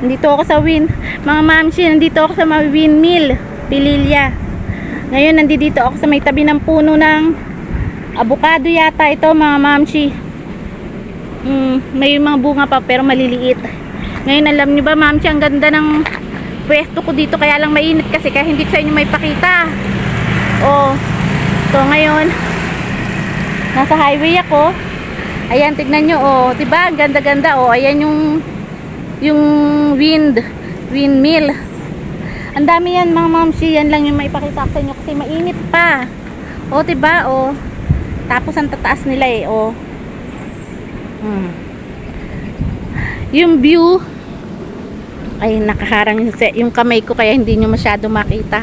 Nandito ako sa mga mamshi, nandito ako sa windmill, Pililya. Ngayon, nandito ako sa may tabi ng puno ng avocado yata ito, mga mamshi. May mga bunga pa pero maliliit. Ngayon, alam nyo ba, mamshi, ang ganda ng pwesto ko dito, kaya lang mainit kasi, kaya hindi ko sa inyo may pakita. So ngayon, nasa highway ako. Ayan, tignan nyo, diba? Ganda-ganda, ayan yung windmill. Ang dami yan, mga mamshi. Yan lang yung maipakita ko sa inyo kasi mainit pa. Diba? Tapos ang tataas nila yung view ay nakaharang yung kamay ko, kaya hindi nyo masyado makita.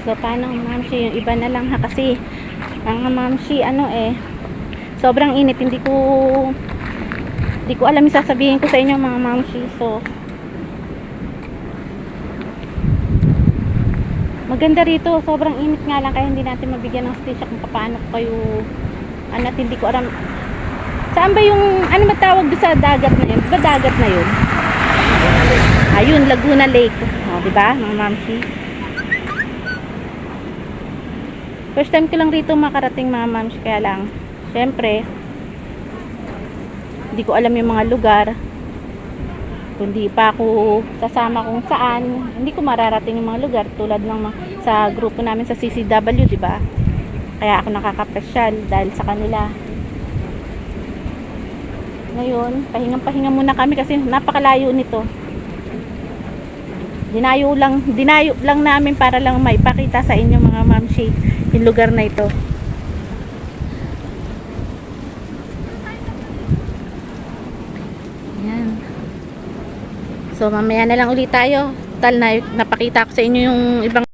So paano, mamshi, yung iba na lang ha, kasi mga mamshi, sobrang init, hindi ko alam yung sasabihin ko sa inyo, mga mamshi. So maganda rito, sobrang init nga lang, kaya hindi natin mabigyan ng stage kung paano kayo, hindi ko alam saan ba yung, matawag doon sa dagat na yun, diba dagat na yun? Ayun, Laguna Lake, diba mga mamshi? First time ko lang rito makarating, mga mams, kaya lang syempre hindi ko alam yung mga lugar, kundi pa ako sasama kung saan, hindi ko mararating yung mga lugar tulad ng sa grupo namin sa CCW, diba? Kaya ako nakakapasyal dahil sa kanila. Ngayon, pahinga muna kami kasi napakalayo nito. Dinayo lang namin para lang maipakita sa inyo, mga mamshi, yung lugar na ito. Ayan. So mamaya na lang ulit tayo. Tal na napakita ko sa inyo yung ibang.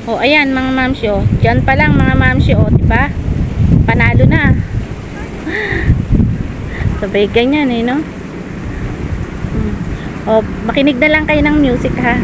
Ayan mga mamshi, diyan pa lang mga mamshi, diba? Panalo na. Sabay ganyan no? Makinig na lang kayo ng music ha.